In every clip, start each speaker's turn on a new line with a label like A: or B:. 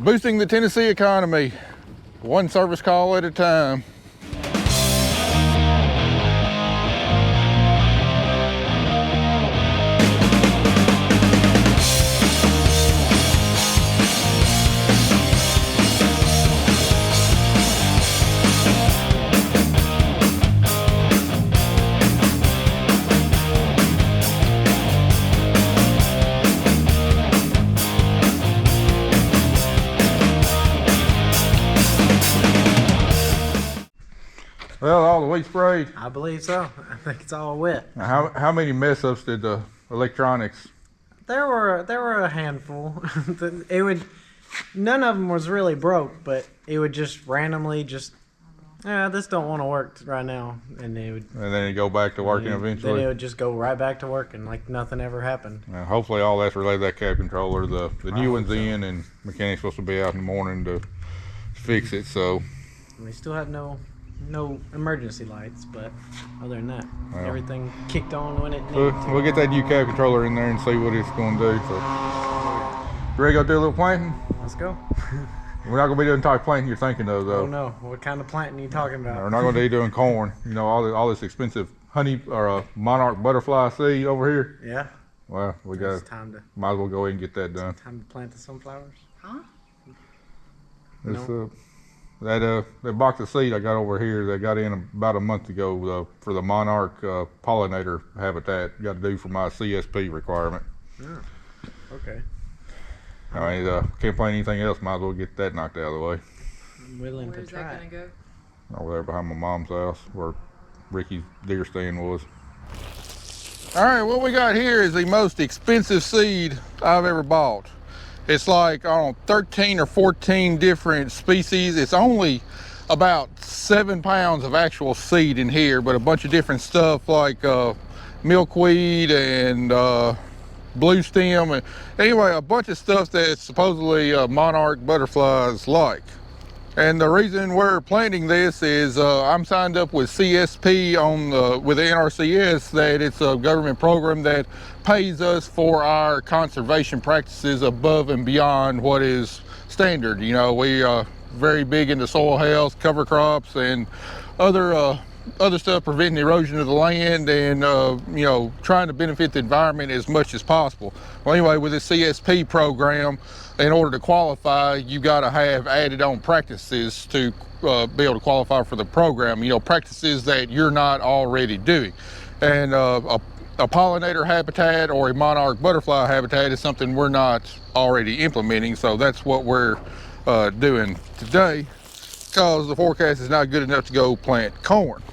A: Boosting the Tennessee economy, one service call at a time. Well, all the wheat sprayed.
B: I believe so. I think it's all wet.
A: How many mess ups did the electronics?
B: There were a handful. None of them was really broke, but it would just randomly this don't want to work right now, and then
A: it'd go back to working eventually.
B: Then it would just go right back to working like nothing ever happened.
A: Hopefully all that's related to that cab controller. The new one's in, and mechanic's supposed to be out in the morning to fix it. So
B: we still have no emergency lights, but other than that, everything kicked on when it needed to.
A: We'll get that new cab controller in there and see what it's going to do. So, ready to go do a little planting?
B: Let's go.
A: We're not going to be doing the type of planting you're thinking of, though.
B: Oh no, what kind of planting are you talking about?
A: We're not going to be doing corn. You know, all this expensive honey or monarch butterfly seed over here.
B: Yeah.
A: Well, we got. Might as well go ahead and get that done.
B: Time to plant the sunflowers. Huh?
A: That box of seed I got over here, that got in about a month ago for the monarch pollinator habitat. Got to do for my CSP requirement.
B: Oh, okay.
A: I mean, can't plant anything else. Might as well get that knocked out of the way.
B: I'm willing to try.
C: Where's that gonna go?
A: Over there behind my mom's house, where Ricky's deer stand was. All right, what we got here is the most expensive seed I've ever bought. It's like, I don't know, 13 or 14 different species. It's only about 7 pounds of actual seed in here, but a bunch of different stuff like milkweed and blue stem. And anyway, a bunch of stuff that supposedly monarch butterflies like. And the reason we're planting this is I'm signed up with CSP with the NRCS, that it's a government program that pays us for our conservation practices above and beyond what is standard. You know, we are very big into soil health, cover crops, and other stuff preventing erosion of the land, and you know, trying to benefit the environment as much as possible. Well, anyway, with this CSP program, in order to qualify, you got to have added on practices to be able to qualify for the program. You know, practices that you're not already doing. And a pollinator habitat or a monarch butterfly habitat is something we're not already implementing. So that's what we're doing today, because the forecast is not good enough to go plant corn.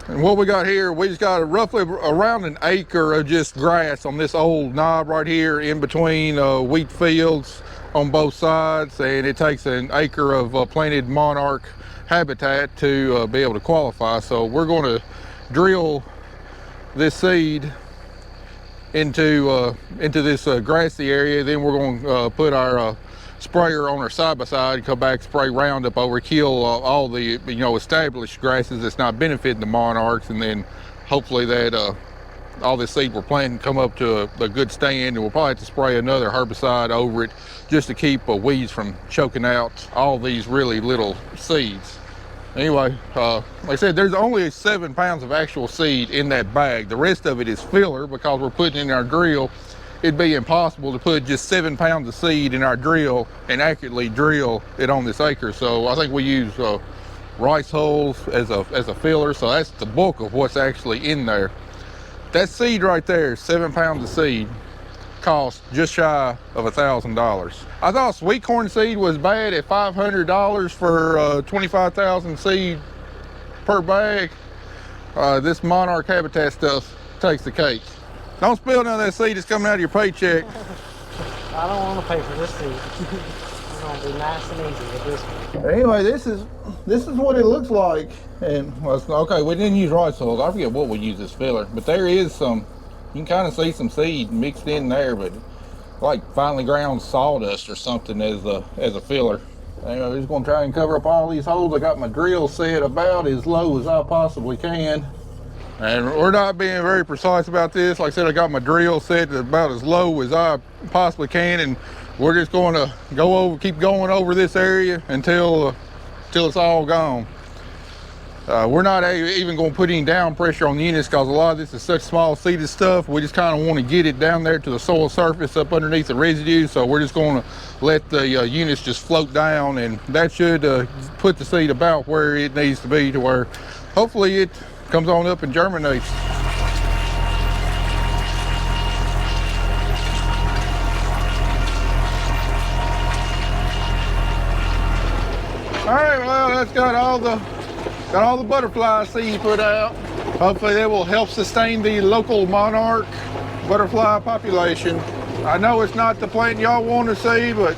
A: And what we got here, we just got roughly around an acre of just grass on this old knob right here in between wheat fields on both sides, and it takes an acre of planted monarch habitat to be able to qualify. So we're going to drill this seed into this grassy area. Then we're going to put our sprayer on our side by side, come back, spray Roundup over, kill all the established grasses that's not benefiting the monarchs, and then hopefully that all this seed we're planting come up to a good stand, and we'll probably have to spray another herbicide over it just to keep weeds from choking out all these really little seeds. Anyway, like I said, there's only 7 pounds of actual seed in that bag. The rest of it is filler because we're putting it in our drill. It'd be impossible to put just 7 pounds of seed in our drill and accurately drill it on this acre. So I think we use rice hulls as a filler. So that's the bulk of what's actually in there. That seed right there, 7 pounds of seed, cost just shy of $1,000. I thought sweet corn seed was bad at $500 for 25,000 seed per bag. This monarch habitat stuff takes the cake. Don't spill none of that seed that's coming out of your paycheck.
B: I don't want to pay for this seed. It's gonna be nice and easy with this one.
A: Anyway, this is what it looks like. And okay, we didn't use rice hulls. I forget what we use as filler, but there is some. You can kind of see some seed mixed in there, but like finely ground sawdust or something as a filler. Anyway, I'm just gonna try and cover up all these holes. I got my drill set about as low as I possibly can. And we're not being very precise about this. Like I said, I got my drill set about as low as I possibly can, and we're just going to keep going over this area until it's all gone. We're not even going to put any down pressure on the units because a lot of this is such small seeded stuff. We just kind of want to get it down there to the soil surface up underneath the residue. So we're just going to let the units just float down, and that should put the seed about where it needs to be, to where hopefully it comes on up and germinates. All right, well, that's got all the butterfly seed put out. Hopefully that will help sustain the local monarch butterfly population. I know it's not the plant y'all want to see, but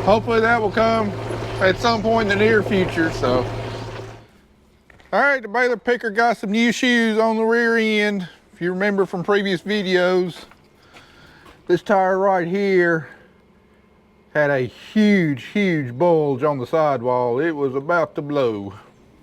A: hopefully that will come at some point in the near future. So, all right, the baler picker got some new shoes on the rear end. If you remember from previous videos, this tire right here had a huge bulge on the sidewall. It was about to blow.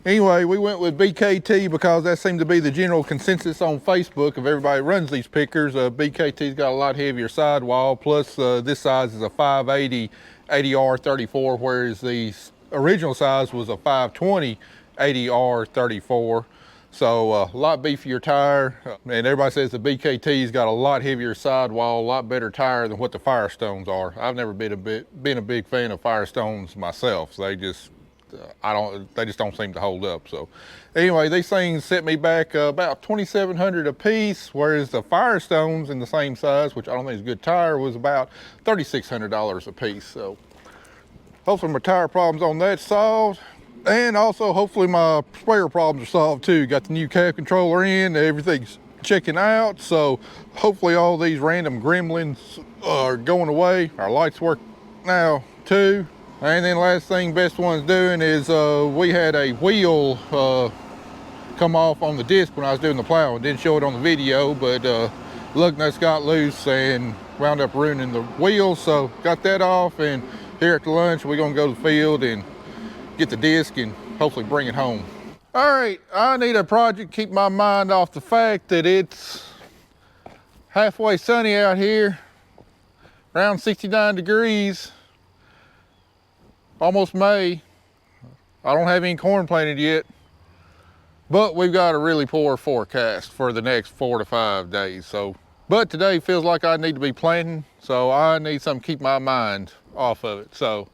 A: Anyway, we went with BKT because that seemed to be the general consensus on Facebook of everybody who runs these pickers. BKT's got a lot heavier sidewall, plus this size is a 580 80R34, whereas the original size was a 520 80R34. So a lot beefier tire, and everybody says the BKT's got a lot heavier sidewall, a lot better tire than what the Firestones are. I've never been a big fan of Firestones myself. They just don't seem to hold up. So anyway, these things set me back about $2,700 a piece, whereas the Firestones in the same size, which I don't think is a good tire, was about $3,600 a piece. So hopefully my tire problems on that solved, and also hopefully my sprayer problems are solved too. Got the new cab controller in, everything's checking out, so hopefully all these random gremlins are going away. Our lights work now too. And then last thing, best one's doing is we had a wheel come off on the disc when I was doing the plow. Didn't show it on the video, but lug nuts got loose and wound up ruining the wheel. So got that off, and here at the lunch we're gonna go to the field and get the disc and hopefully bring it home. All right, I need a project to keep my mind off the fact that it's halfway sunny out here, around 69 degrees. Almost May. I don't have any corn planted yet, but we've got a really poor forecast for the next 4 to 5 days. So, but today feels like I need to be planting, so I need something to keep my mind off of it. So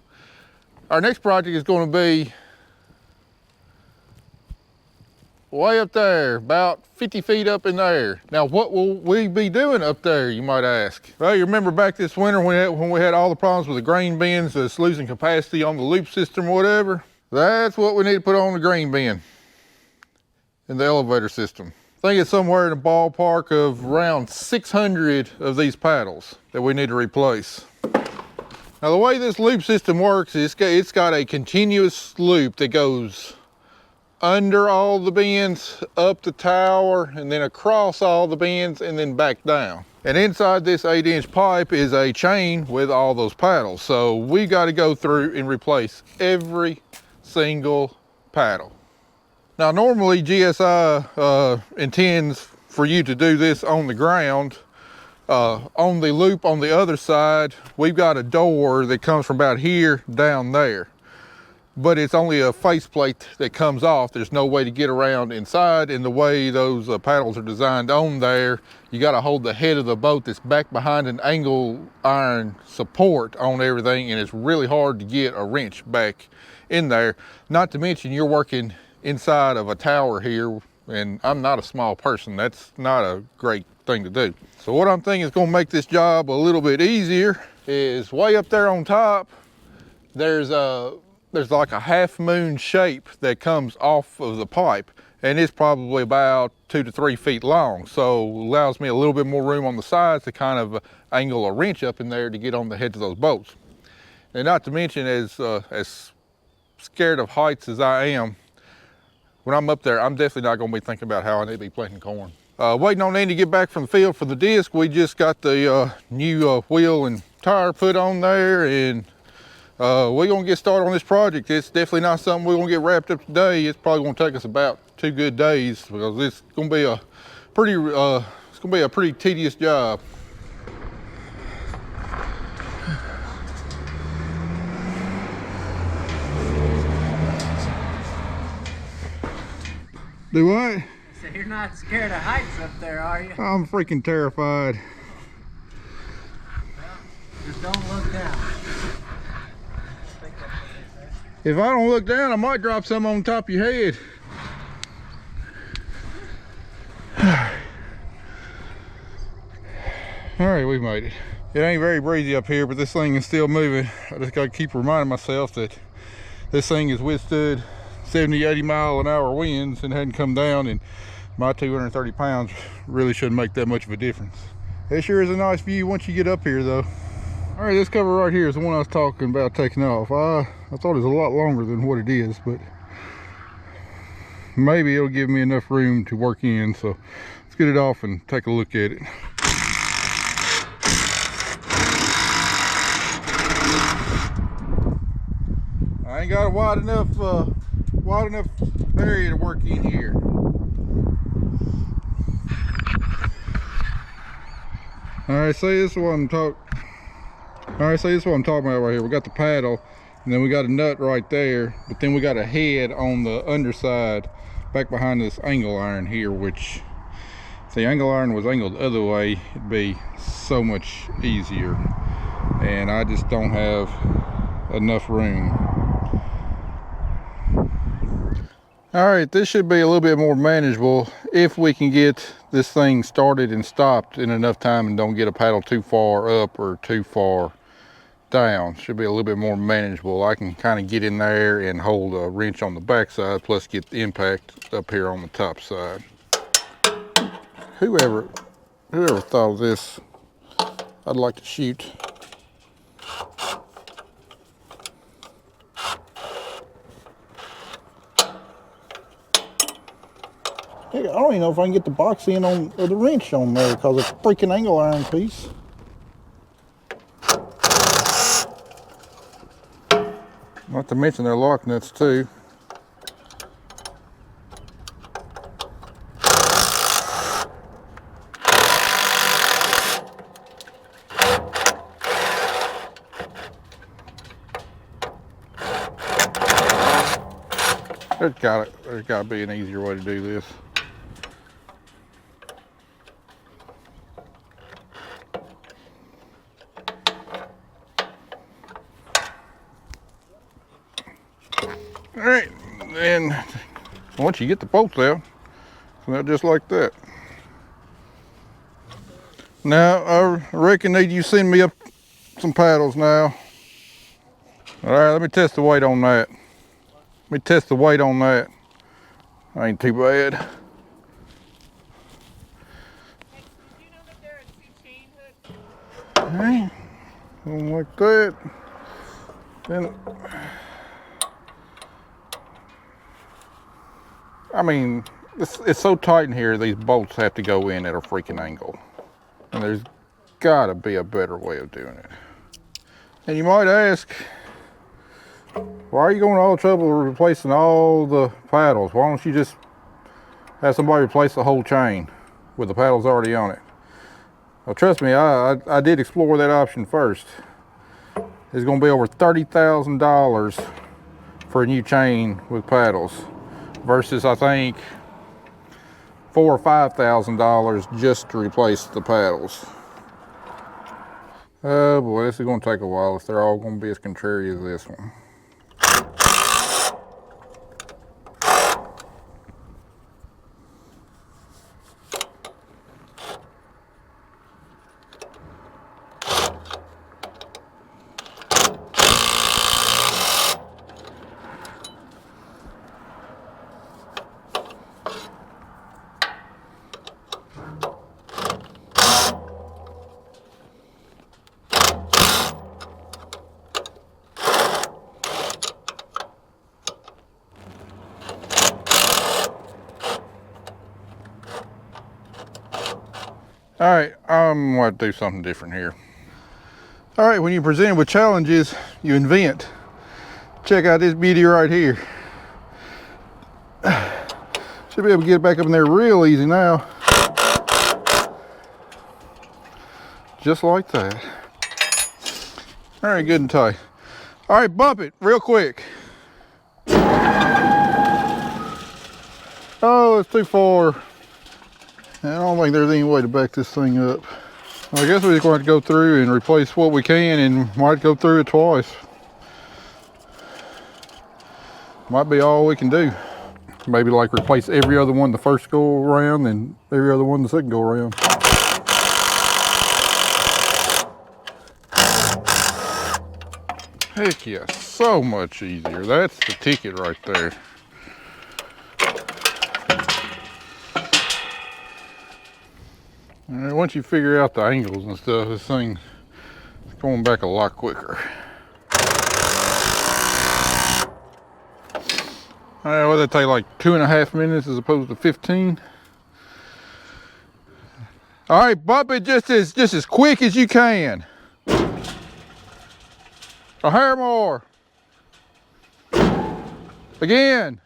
A: our next project is going to be way up there, about 50 feet up in there. Now, what will we be doing up there, you might ask? Well, you remember back this winter when we had all the problems with the grain bins that's losing capacity on the loop system or whatever? That's what we need to put on the grain bin in the elevator system. I think it's somewhere in the ballpark of around 600 of these paddles that we need to replace. Now, the way this loop system works is it's got a continuous loop that goes under all the bins, up the tower, and then across all the bins, and then back down. And inside this 8-inch pipe is a chain with all those paddles. So we got to go through and replace every single paddle. Now, normally GSI intends for you to do this on the ground. On the loop on the other side, we've got a door that comes from about here down there. But it's only a faceplate that comes off. There's no way to get around inside, and the way those paddles are designed on there, you got to hold the head of the boat that's back behind an angle iron support on everything, and it's really hard to get a wrench back in there. Not to mention you're working inside of a tower here, and I'm not a small person. That's not a great thing to do. So what I'm thinking is going to make this job a little bit easier is way up there on top, there's like a half moon shape that comes off of the pipe, and it's probably about 2 to 3 feet long. So allows me a little bit more room on the sides to kind of angle a wrench up in there to get on the heads of those boats. And not to mention, as scared of heights as I am, when I'm up there, I'm definitely not going to be thinking about how I need to be planting corn. Waiting on Andy to get back from the field for the disc. We just got the new wheel and tire put on there, and We're gonna get started on this project. It's definitely not something we're gonna get wrapped up today. It's probably gonna take us about 2 good days because it's gonna be a pretty tedious job. Do what?
B: So you're not scared of heights up there, are you?
A: I'm freaking terrified.
B: Well, just don't look down.
A: If I don't look down, I might drop some on top of your head. All right, we made it. It ain't very breezy up here, but this thing is still moving. I just gotta keep reminding myself that this thing has withstood 70, 80 mile an hour winds and hadn't come down, and my 230 pounds really shouldn't make that much of a difference. It sure is a nice view once you get up here though. All right, this cover right here is the one I was talking about taking off. I thought it was a lot longer than what it is, but maybe it'll give me enough room to work in. So let's get it off and take a look at it. I ain't got a wide enough area to work in here. All right, see, this is what I'm talking about right here. We got the paddle, and then we got a nut right there, but then we got a head on the underside back behind this angle iron here, which if the angle iron was angled the other way, it'd be so much easier, and I just don't have enough room. All right, this should be a little bit more manageable if we can get this thing started and stopped in enough time and don't get a paddle too far up or too far down. Should be a little bit more manageable. I can kind of get in there and hold a wrench on the back side, plus get the impact up here on the top side. Whoever thought of this, I'd like to shoot. I don't even know if I can get the box in on, or the wrench on there, because it's a freaking angle iron piece. Not to mention they're lock nuts too. There's gotta be an easier way to do this. All right, and once you get the bolts out, now just like that. Now I reckon that you send me up some paddles now. All right, let me test the weight on that. Ain't too bad.
C: Hey, did you know that there are 2 chain hooks?
A: Okay, something like that. Then, I mean, it's so tight in here, these bolts have to go in at a freaking angle. And there's gotta be a better way of doing it. And you might ask, why are you going to all the trouble of replacing all the paddles? Why don't you just have somebody replace the whole chain with the paddles already on it? Well, trust me, I did explore that option first. It's going to be over $30,000 for a new chain with paddles, versus I think $4,000 or $5,000 just to replace the paddles. Oh boy, this is going to take a while if they're all going to be as contrary as this one. All right, I'm going to do something different here. All right, when you're presented with challenges, you invent. Check out this beauty right here. Should be able to get it back up in there real easy now. Just like that. All right, good and tight. All right, bump it real quick. Oh, it's too far. I don't think there's any way to back this thing up. Well, I guess we're just going to have to go through and replace what we can, and might go through it twice. Might be all we can do. Maybe like replace every other one the first go around and every other one the second go around. Heck yeah, so much easier. That's the ticket right there. All right, once you figure out the angles and stuff, this thing's going back a lot quicker. All right, well, that take like 2.5 minutes as opposed to 15. All right, bump it just as quick as you can. A hair more. Again.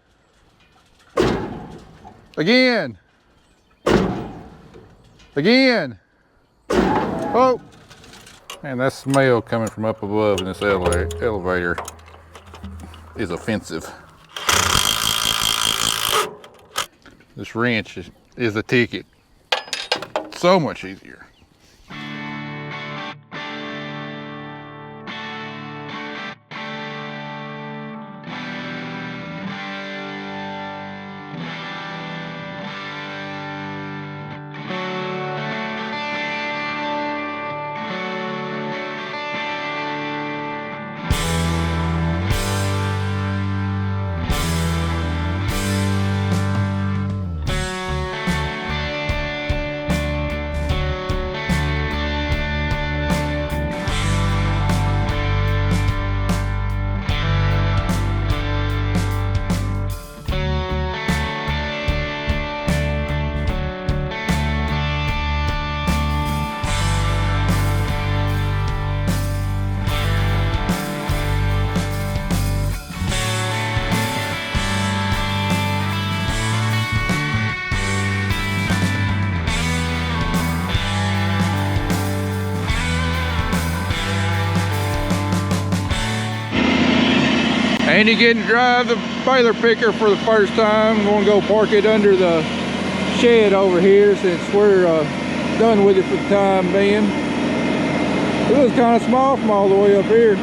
A: Again. Again. Oh. Man, that smell coming from up above in this elevator is offensive. This wrench is a ticket. So much easier. And you get to drive the baler picker for the first time. I'm gonna go park it under the shed over here since we're done with it for the time being. It was kind of small from all the way up here.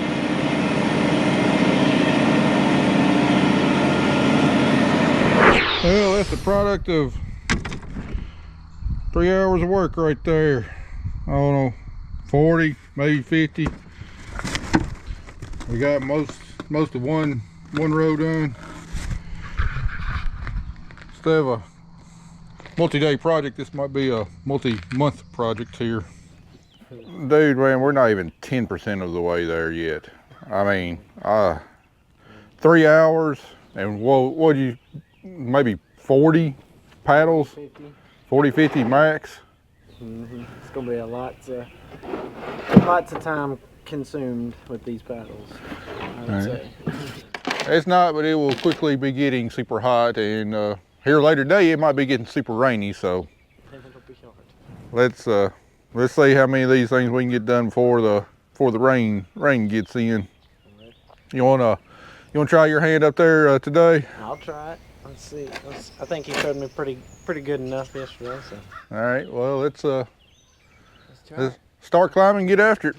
A: Well, that's the product of 3 hours of work right there. I don't know, 40, maybe 50. We got most of one row done. Instead of a multi-day project, this might be a multi-month project here. Dude, man, we're not even 10% of the way there yet. I mean, 3 hours and what do you, maybe 40 paddles, 40, 50 max.
B: It's gonna be a lots of time consumed with these paddles, I would say.
A: It's not, but it will quickly be getting super hot, and here later today it might be getting super rainy. So let's see how many of these things we can get done before the rain gets in. You wanna try your hand up there today?
B: I'll try it. Let's see. I think you showed me pretty good enough yesterday. So.
A: All right. Well, let's start climbing and get after it.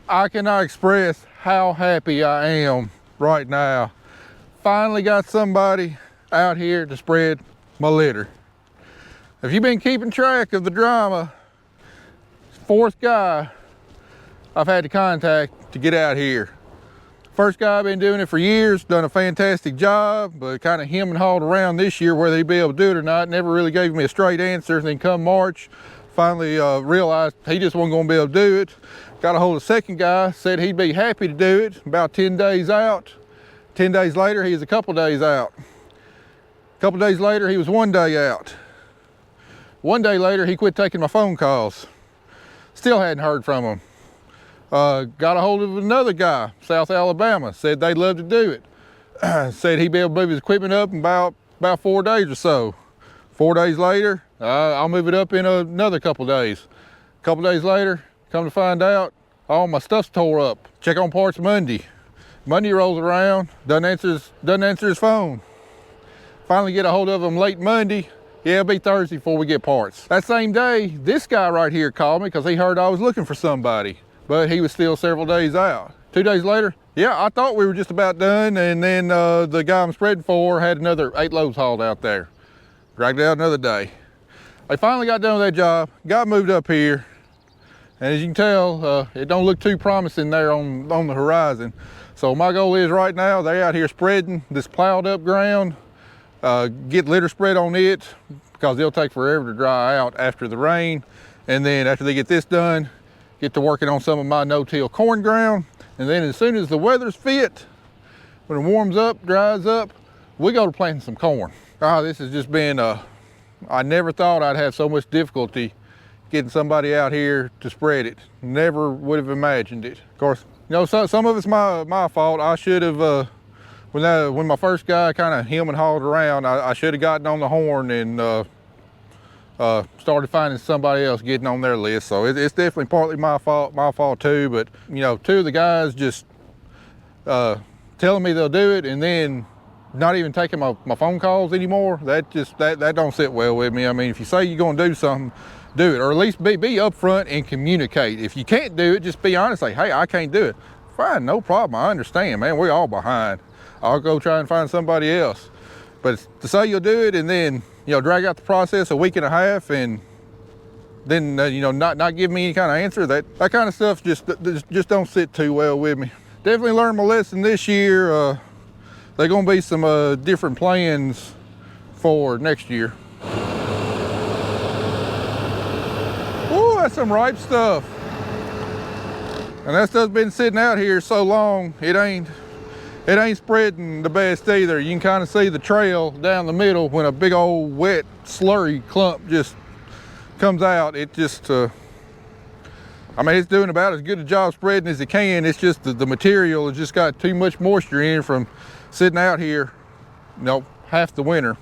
A: I cannot express how happy I am right now. Finally got somebody out here to spread my litter. If you've been keeping track of the drama, fourth guy I've had to contact to get out here. First guy, I've been doing it for years, done a fantastic job, but kind of hem and hawed around this year whether he'd be able to do it or not. Never really gave me a straight answer. Then come March, finally realized he just wasn't going to be able to do it. Got a hold of the second guy, said he'd be happy to do it, about 10 days out. 10 days later, he was a couple days out. A couple days later, he was 1 day out. 1 day later, he quit taking my phone calls. Still hadn't heard from him. Got a hold of another guy, South Alabama, said they'd love to do it. Said he'd be able to move his equipment up in about 4 days or so. 4 days later, I'll move it up in another couple days. A couple days later, come to find out, all my stuff's tore up. Check on parts Monday. Monday rolls around, doesn't answer his phone. Finally get a hold of him late Monday. Yeah, it'll be Thursday before we get parts. That same day, this guy right here called me because he heard I was looking for somebody, but he was still several days out. 2 days later, yeah, I thought we were just about done, and then the guy I'm spreading for had another 8 loads hauled out there. Dragged it out another day. They finally got done with that job, got moved up here, and as you can tell, it don't look too promising there on the horizon. So my goal is right now, they're out here spreading this plowed up ground, get litter spread on it, because it'll take forever to dry out after the rain. And then after they get this done, get to working on some of my no-till corn ground. And then as soon as the weather's fit, when it warms up, dries up, we go to planting some corn. This has just been, I never thought I'd have so much difficulty getting somebody out here to spread it. Never would have imagined it. Of course, you know, some of it's my fault. I should have, when my first guy kind of hem and hawed around, I should have gotten on the horn and started finding somebody else getting on their list. So it's definitely partly my fault too. But you know, 2 of the guys just telling me they'll do it and then not even taking my phone calls anymore. That don't sit well with me. I mean, if you say you're gonna do something, do it, or at least be upfront and communicate. If you can't do it, just be honest, say, hey, I can't do it. Fine, no problem, I understand, man, we're all behind. I'll go try and find somebody else. But to say you'll do it and then, you know, drag out the process a week and a half and then, you know, not give me any kind of answer, that kind of stuff just don't sit too well with me. Definitely learned my lesson this year. There are gonna be some different plans for next year. Ooh, that's some ripe stuff. And that stuff's been sitting out here so long, it ain't spreading the best either. You can kind of see the trail down the middle when a big old wet slurry clump just comes out. It just, I mean, it's doing about as good a job spreading as it can. It's just the material has just got too much moisture in from sitting out here, you know, half the winter.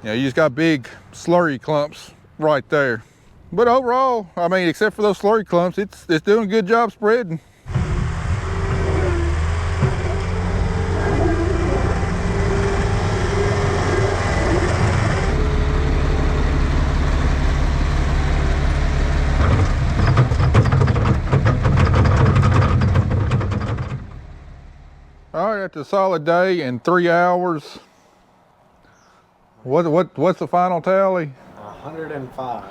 A: You know, you just got big slurry clumps right there. But overall, I mean, except for those slurry clumps, it's doing a good job spreading. All right, after a solid day and 3 hours, what's the final tally?
B: 105.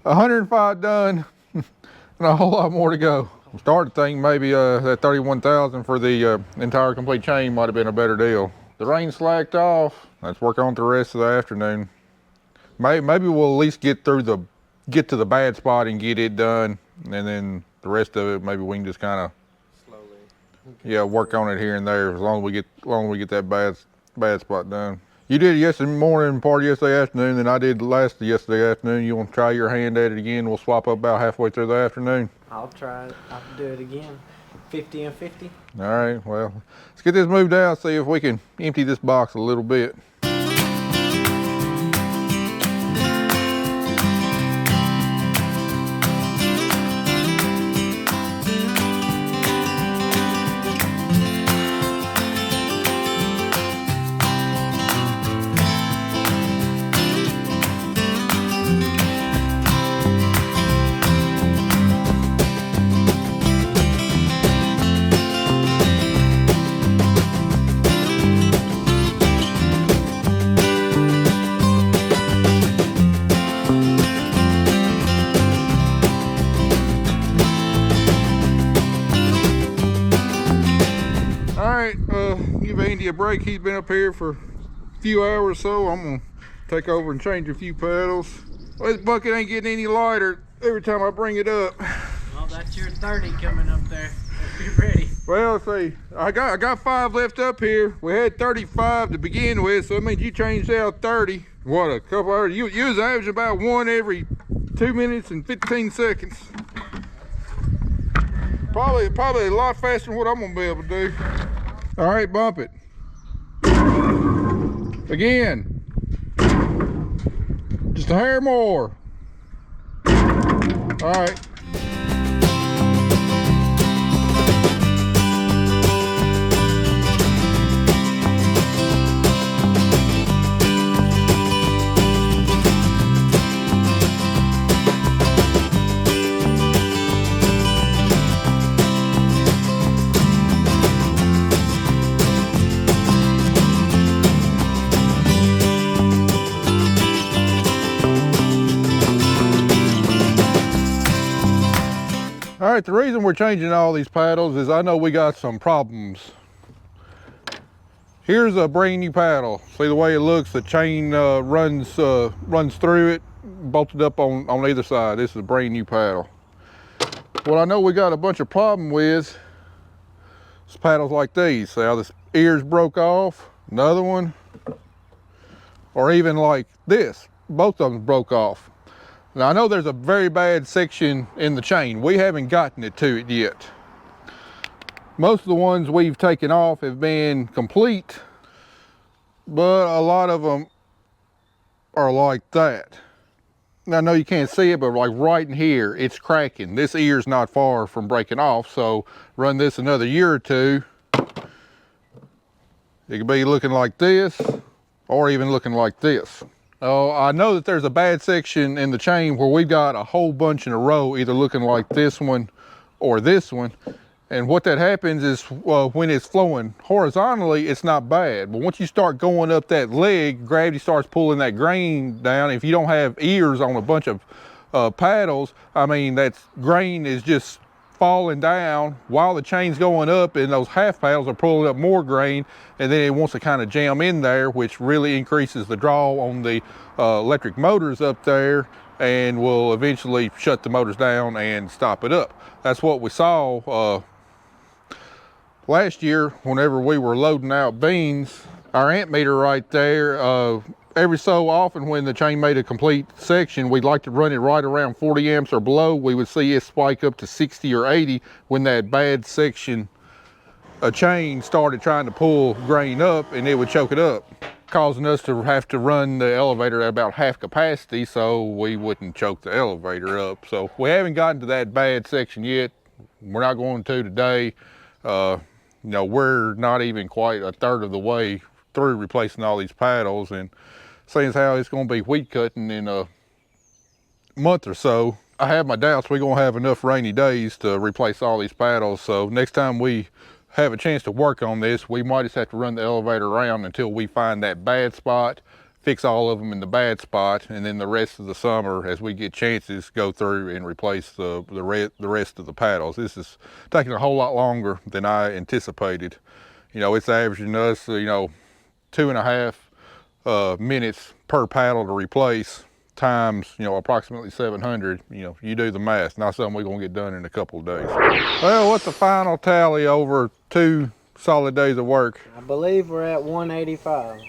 A: 105 done, and a whole lot more to go. Started thinking maybe that 31,000 for the entire complete chain might have been a better deal. The rain slacked off. Let's work on the rest of the afternoon. Maybe we'll at least get to the bad spot and get it done, and then the rest of it maybe we can just kind of yeah, work on it here and there as long as we get that bad spot done. You did it yesterday morning, part of yesterday afternoon, and I did the last of yesterday afternoon. You want to try your hand at it again? We'll swap up about halfway through the afternoon.
B: I'll try it. I'll do it again. 50 and 50.
A: All right, well, let's get this moved out, see if we can empty this box a little bit. break. He's been up here for a few hours, so I'm gonna take over and change a few paddles. Well, this bucket ain't getting any lighter every time I bring it up.
B: Well, that's your 30 coming up there. Be ready.
A: Well, let's see, I got 5 left up here. We had 35 to begin with, so it means you changed out 30. What, a couple hours? You was averaging about 1 every 2 minutes and 15 seconds. Probably a lot faster than what I'm gonna be able to do. All right, bump it. Again. Just a hair more. All right. All right, the reason we're changing all these paddles is I know we got some problems. Here's a brand new paddle. See the way it looks, the chain runs through it, bolted up on either side. This is a brand new paddle. What I know we got a bunch of problem with is paddles like these. See how this ears broke off, another one, or even like this, both of them broke off. Now I know there's a very bad section in the chain. We haven't gotten it to it yet. Most of the ones we've taken off have been complete, but a lot of them are like that. Now I know you can't see it, but like right in here, it's cracking. This ear's not far from breaking off, so run this another year or two, it could be looking like this, or even looking like this. Oh, I know that there's a bad section in the chain where we've got a whole bunch in a row, either looking like this one or this one. And what that happens is when it's flowing horizontally, it's not bad. But once you start going up that leg, gravity starts pulling that grain down. If you don't have ears on a bunch of paddles, I mean, that grain is just falling down while the chain's going up, and those half paddles are pulling up more grain, and then it wants to kind of jam in there, which really increases the draw on the electric motors up there and will eventually shut the motors down and stop it up. That's what we saw last year whenever we were loading out beans. Our amp meter right there, every so often when the chain made a complete section, we'd like to run it right around 40 amps or below. We would see it spike up to 60 or 80 when that bad section of chain started trying to pull grain up, and it would choke it up, causing us to have to run the elevator at about half capacity so we wouldn't choke the elevator up. So we haven't gotten to that bad section yet. We're not going to today. You know, we're not even quite a third of the way through replacing all these paddles, and seeing as how it's going to be wheat cutting in a month or so, I have my doubts we're going to have enough rainy days to replace all these paddles. So next time we have a chance to work on this, we might just have to run the elevator around until we find that bad spot, fix all of them in the bad spot, and then the rest of the summer, as we get chances, go through and replace the rest of the paddles. This is taking a whole lot longer than I anticipated. You know, it's averaging us, 2.5 minutes per paddle to replace, times, approximately 700. You do the math. Not something we're gonna get done in a couple of days. Well, what's the final tally over 2 solid days of work?
B: I believe we're at 185.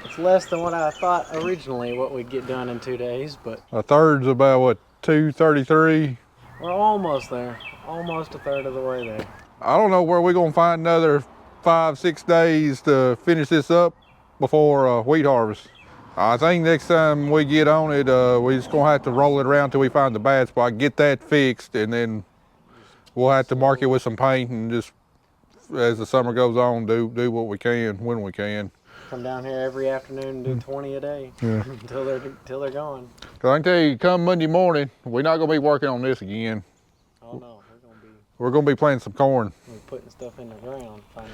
B: It's less than what I thought originally what we'd get done in 2 days, but
A: A third's about, what, 233?
B: we're almost there. Almost a third of the way there.
A: I don't know where we're gonna find another 5-6 days to finish this up before wheat harvest. I think next time we get on it, we're just gonna have to roll it around till we find the bad spot, get that fixed, and then we'll have to mark it with some paint and just, as the summer goes on, do what we can when we can.
B: Come down here every afternoon and do 20 a day until they're gone.
A: 'Cause I can tell you, come Monday morning, we're not gonna be working on this again.
B: Oh no,
A: We're gonna be planting some corn.
B: we're putting stuff in the ground finally.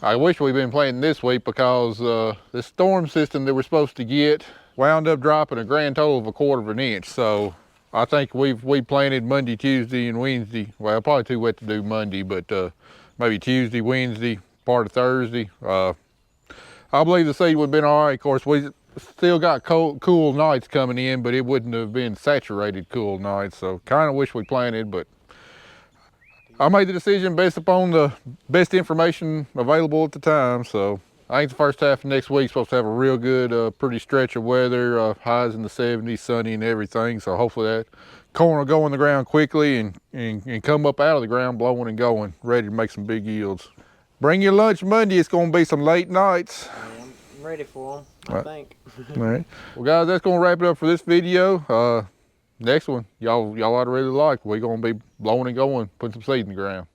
A: I wish we'd been planting this week, because the storm system that we're supposed to get wound up dropping a grand total of 1/4 of an inch. So I think we planted Monday, Tuesday, and Wednesday. Well, probably too wet to do Monday, but maybe Tuesday, Wednesday, part of Thursday. I believe the seed would have been all right. Of course, we still got cool nights coming in, but it wouldn't have been saturated cool nights. So kind of wish we planted, but I made the decision based upon the best information available at the time. So I think the first half of next week is supposed to have a real good, pretty stretch of weather, highs in the 70s, sunny and everything. So hopefully that corn will go in the ground quickly and come up out of the ground blowing and going, ready to make some big yields. Bring your lunch Monday. It's going to be some late nights.
B: Yeah, I'm ready for them, I
A: Right.
B: think.
A: All right. Well, guys, that's going to wrap it up for this video. Next one, y'all ought to really like. We're going to be blowing and going, putting some seed in the ground.